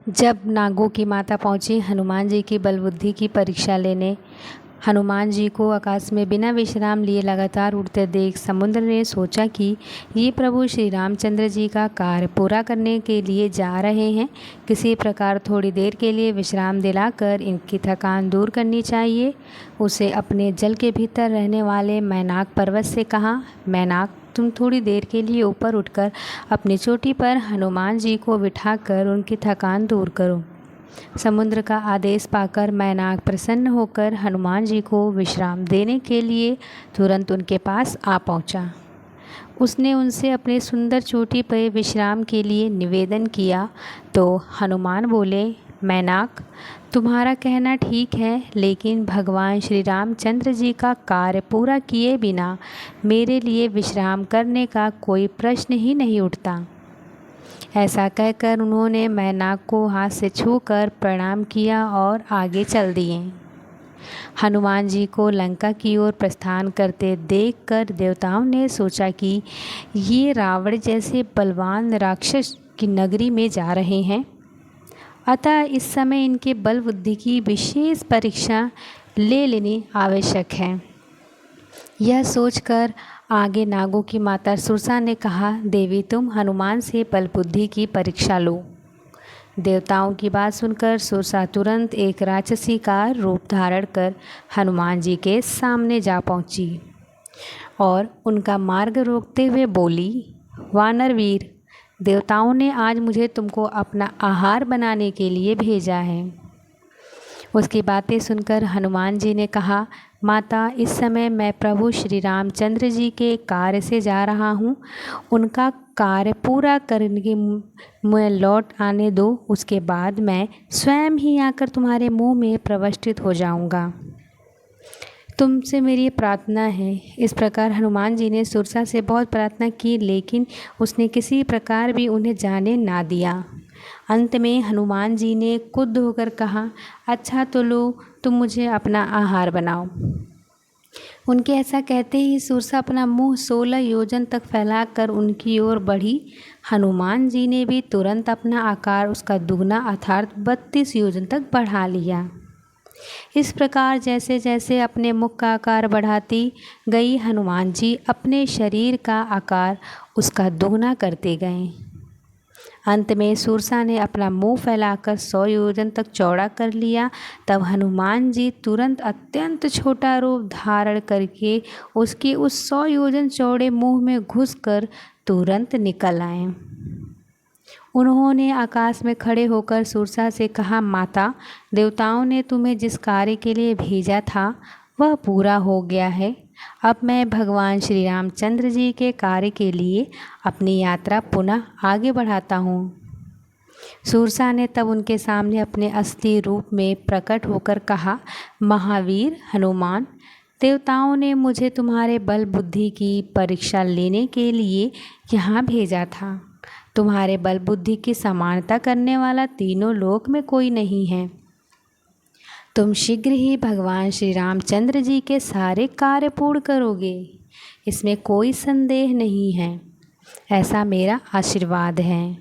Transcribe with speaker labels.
Speaker 1: जब नागों की माता पहुंची हनुमान जी की बलबुद्धि की परीक्षा लेने, हनुमान जी को आकाश में बिना विश्राम लिए लगातार उड़ते देख समुद्र ने सोचा कि ये प्रभु श्री रामचंद्र जी का कार्य पूरा करने के लिए जा रहे हैं। किसी प्रकार थोड़ी देर के लिए विश्राम दिलाकर इनकी थकान दूर करनी चाहिए। उसे अपने जल के भीतर रहने वाले मैनाक पर्वत से कहा, मैनाक, तुम थोड़ी देर के लिए ऊपर उठकर अपनी चोटी पर हनुमान जी को बिठाकर उनकी थकान दूर करो। समुद्र का आदेश पाकर मैनाक प्रसन्न होकर हनुमान जी को विश्राम देने के लिए तुरंत उनके पास आ पहुंचा। उसने उनसे अपने सुंदर चोटी पर विश्राम के लिए निवेदन किया तो हनुमान बोले, मैनाक, तुम्हारा कहना ठीक है, लेकिन भगवान श्री रामचंद्र जी का कार्य पूरा किए बिना मेरे लिए विश्राम करने का कोई प्रश्न ही नहीं उठता। ऐसा कहकर उन्होंने मैनाक को हाथ से छूकर प्रणाम किया और आगे चल दिए। हनुमान जी को लंका की ओर प्रस्थान करते देखकर देवताओं ने सोचा कि ये रावण जैसे बलवान राक्षस की नगरी में जा रहे हैं, अतः इस समय इनके बल बुद्धि की विशेष परीक्षा ले लेनी आवश्यक है। यह सोचकर आगे नागों की माता सुरसा ने कहा, देवी, तुम हनुमान से बल बुद्धि की परीक्षा लो। देवताओं की बात सुनकर सुरसा तुरंत एक राक्षसी का रूप धारण कर हनुमान जी के सामने जा पहुंची और उनका मार्ग रोकते हुए बोली, वानर वीर, देवताओं ने आज मुझे तुमको अपना आहार बनाने के लिए भेजा है। उसकी बातें सुनकर हनुमान जी ने कहा, माता, इस समय मैं प्रभु श्री रामचंद्र जी के कार्य से जा रहा हूँ। उनका कार्य पूरा करने के मैं लौट आने दो, उसके बाद मैं स्वयं ही आकर तुम्हारे मुंह में प्रविष्ट हो जाऊँगा। तुमसे मेरी प्रार्थना है। इस प्रकार हनुमान जी ने सुरसा से बहुत प्रार्थना की, लेकिन उसने किसी प्रकार भी उन्हें जाने ना दिया। अंत में हनुमान जी ने क्रुद्ध होकर कहा, अच्छा तो लो, तुम मुझे अपना आहार बनाओ। उनके ऐसा कहते ही सुरसा अपना मुंह 16 योजन तक फैलाकर उनकी ओर बढ़ी। हनुमान जी ने भी तुरंत अपना आकार उसका दुगना अर्थात 32 योजन तक बढ़ा लिया। इस प्रकार जैसे जैसे अपने मुख का आकार बढ़ाती गई, हनुमान जी अपने शरीर का आकार उसका दोगुना करते गए। अंत में सुरसा ने अपना मुंह फैलाकर 100 योजन तक चौड़ा कर लिया। तब हनुमान जी तुरंत अत्यंत छोटा रूप धारण करके उसके उस 100 योजन चौड़े मुंह में घुसकर तुरंत निकल आए। उन्होंने आकाश में खड़े होकर सुरसा से कहा, माता, देवताओं ने तुम्हें जिस कार्य के लिए भेजा था वह पूरा हो गया है। अब मैं भगवान श्री रामचंद्र जी के कार्य के लिए अपनी यात्रा पुनः आगे बढ़ाता हूँ। सुरसा ने तब उनके सामने अपने असली रूप में प्रकट होकर कहा, महावीर हनुमान, देवताओं ने मुझे तुम्हारे बल बुद्धि की परीक्षा लेने के लिए यहाँ भेजा था। तुम्हारे बल बुद्धि की समानता करने वाला तीनों लोक में कोई नहीं है। तुम शीघ्र ही भगवान श्री रामचंद्र जी के सारे कार्य पूर्ण करोगे, इसमें कोई संदेह नहीं है। ऐसा मेरा आशीर्वाद है।